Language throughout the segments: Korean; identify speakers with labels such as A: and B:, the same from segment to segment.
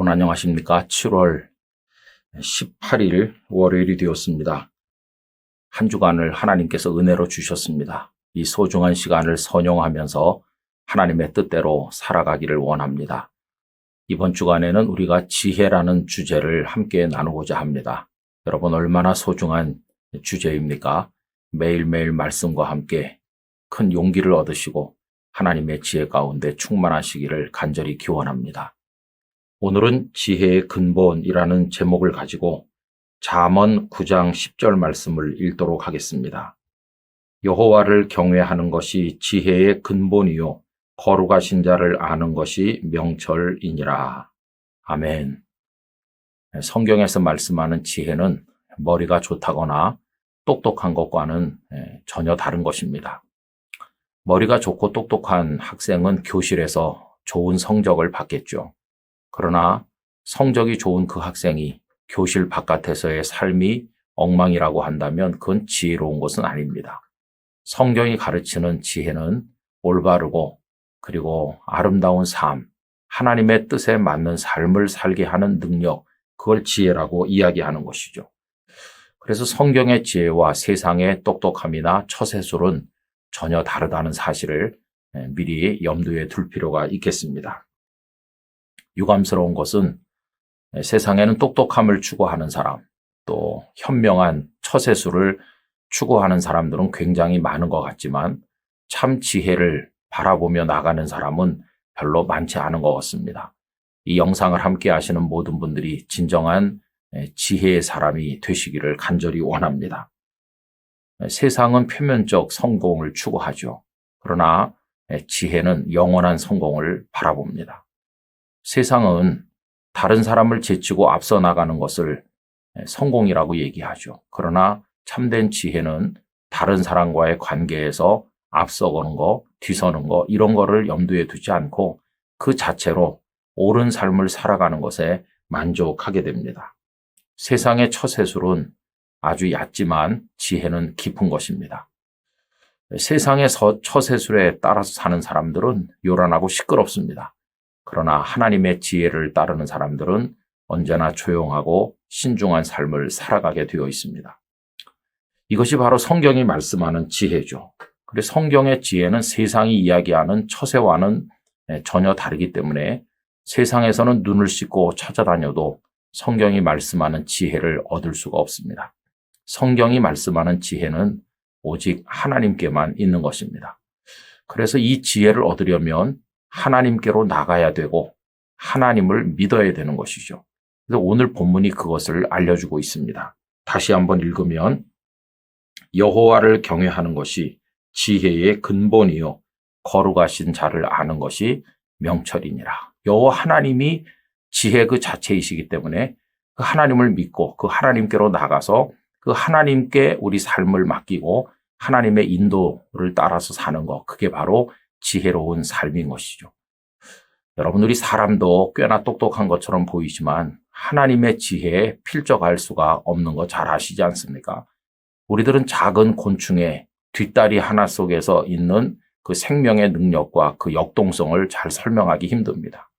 A: 여러분 안녕하십니까? 7월 18일 월요일이 되었습니다. 한 주간을 하나님께서 은혜로 주셨습니다. 이 소중한 시간을 선용하면서 하나님의 뜻대로 살아가기를 원합니다. 이번 주간에는 우리가 지혜라는 주제를 함께 나누고자 합니다. 여러분 얼마나 소중한 주제입니까? 매일매일 말씀과 함께 큰 용기를 얻으시고 하나님의 지혜 가운데 충만하시기를 간절히 기원합니다. 오늘은 지혜의 근본이라는 제목을 가지고 잠언 9장 10절 말씀을 읽도록 하겠습니다. 여호와를 경외하는 것이 지혜의 근본이요 거룩하신 자를 아는 것이 명철이니라. 아멘. 성경에서 말씀하는 지혜는 머리가 좋다거나 똑똑한 것과는 전혀 다른 것입니다. 머리가 좋고 똑똑한 학생은 교실에서 좋은 성적을 받겠죠. 그러나 성적이 좋은 그 학생이 교실 바깥에서의 삶이 엉망이라고 한다면 그건 지혜로운 것은 아닙니다. 성경이 가르치는 지혜는 올바르고 그리고 아름다운 삶, 하나님의 뜻에 맞는 삶을 살게 하는 능력, 그걸 지혜라고 이야기하는 것이죠. 그래서 성경의 지혜와 세상의 똑똑함이나 처세술은 전혀 다르다는 사실을 미리 염두에 둘 필요가 있겠습니다. 유감스러운 것은 세상에는 똑똑함을 추구하는 사람, 또 현명한 처세술을 추구하는 사람들은 굉장히 많은 것 같지만 참 지혜를 바라보며 나가는 사람은 별로 많지 않은 것 같습니다. 이 영상을 함께 하시는 모든 분들이 진정한 지혜의 사람이 되시기를 간절히 원합니다. 세상은 표면적 성공을 추구하죠. 그러나 지혜는 영원한 성공을 바라봅니다. 세상은 다른 사람을 제치고 앞서 나가는 것을 성공이라고 얘기하죠. 그러나 참된 지혜는 다른 사람과의 관계에서 앞서가는 거, 뒤서는 거 이런 거를 염두에 두지 않고 그 자체로 옳은 삶을 살아가는 것에 만족하게 됩니다. 세상의 처세술은 아주 얕지만 지혜는 깊은 것입니다. 세상의 처세술에 따라서 사는 사람들은 요란하고 시끄럽습니다. 그러나 하나님의 지혜를 따르는 사람들은 언제나 조용하고 신중한 삶을 살아가게 되어 있습니다. 이것이 바로 성경이 말씀하는 지혜죠. 그래서 성경의 지혜는 세상이 이야기하는 처세와는 전혀 다르기 때문에 세상에서는 눈을 씻고 찾아다녀도 성경이 말씀하는 지혜를 얻을 수가 없습니다. 성경이 말씀하는 지혜는 오직 하나님께만 있는 것입니다. 그래서 이 지혜를 얻으려면 하나님께로 나가야 되고 하나님을 믿어야 되는 것이죠. 그래서 오늘 본문이 그것을 알려주고 있습니다. 다시 한번 읽으면 여호와를 경외하는 것이 지혜의 근본이요 거룩하신 자를 아는 것이 명철이니라. 여호와 하나님이 지혜 그 자체이시기 때문에 그 하나님을 믿고 그 하나님께로 나가서 그 하나님께 우리 삶을 맡기고 하나님의 인도를 따라서 사는 것, 그게 바로 지혜로운 삶인 것이죠. 여러분, 우리 사람도 꽤나 똑똑한 것처럼 보이지만 하나님의 지혜에 필적할 수가 없는 거 잘 아시지 않습니까? 우리들은 작은 곤충의 뒷다리 하나 속에서 있는 그 생명의 능력과 그 역동성을 잘 설명하기 힘듭니다.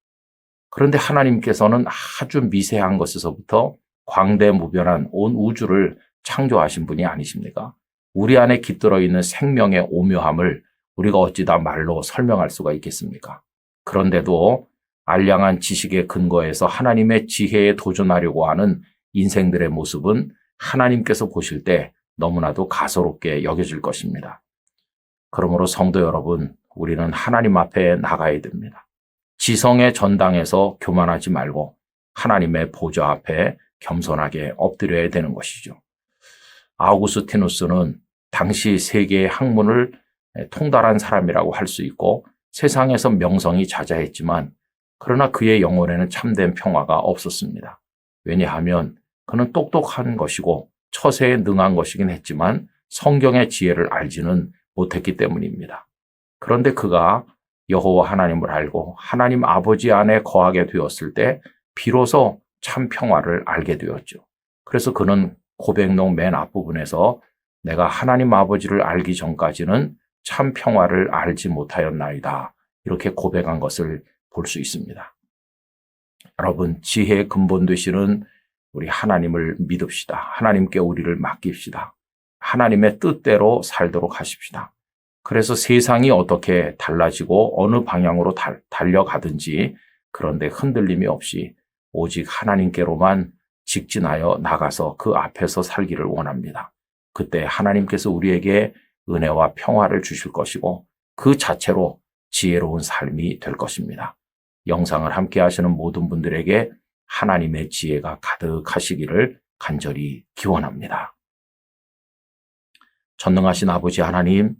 A: 그런데 하나님께서는 아주 미세한 것에서부터 광대무변한 온 우주를 창조하신 분이 아니십니까? 우리 안에 깃들어 있는 생명의 오묘함을 우리가 어찌 다 말로 설명할 수가 있겠습니까? 그런데도 알량한 지식의 근거에서 하나님의 지혜에 도전하려고 하는 인생들의 모습은 하나님께서 보실 때 너무나도 가소롭게 여겨질 것입니다. 그러므로 성도 여러분, 우리는 하나님 앞에 나가야 됩니다. 지성의 전당에서 교만하지 말고 하나님의 보좌 앞에 겸손하게 엎드려야 되는 것이죠. 아우구스티누스는 당시 세계의 학문을 통달한 사람이라고 할 수 있고 세상에서 명성이 자자했지만 그러나 그의 영혼에는 참된 평화가 없었습니다. 왜냐하면 그는 똑똑한 것이고 처세에 능한 것이긴 했지만 성경의 지혜를 알지는 못했기 때문입니다. 그런데 그가 여호와 하나님을 알고 하나님 아버지 안에 거하게 되었을 때 비로소 참 평화를 알게 되었죠. 그래서 그는 고백록 맨 앞부분에서 내가 하나님 아버지를 알기 전까지는 참 평화를 알지 못하였나이다. 이렇게 고백한 것을 볼 수 있습니다. 여러분, 지혜의 근본 되시는 우리 하나님을 믿읍시다. 하나님께 우리를 맡깁시다. 하나님의 뜻대로 살도록 하십시다. 그래서 세상이 어떻게 달라지고 어느 방향으로 달려가든지 그런데 흔들림이 없이 오직 하나님께로만 직진하여 나가서 그 앞에서 살기를 원합니다. 그때 하나님께서 우리에게 은혜와 평화를 주실 것이고 그 자체로 지혜로운 삶이 될 것입니다. 영상을 함께 하시는 모든 분들에게 하나님의 지혜가 가득하시기를 간절히 기원합니다. 전능하신 아버지 하나님,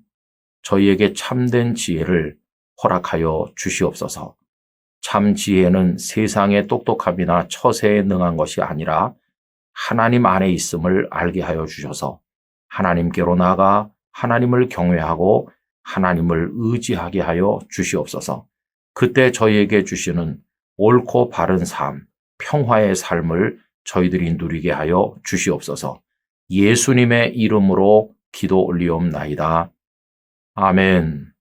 A: 저희에게 참된 지혜를 허락하여 주시옵소서. 참 지혜는 세상의 똑똑함이나 처세에 능한 것이 아니라 하나님 안에 있음을 알게 하여 주셔서 하나님께로 나아가 하나님을 경외하고 하나님을 의지하게 하여 주시옵소서. 그때 저희에게 주시는 옳고 바른 삶, 평화의 삶을 저희들이 누리게 하여 주시옵소서. 예수님의 이름으로 기도 올리옵나이다. 아멘.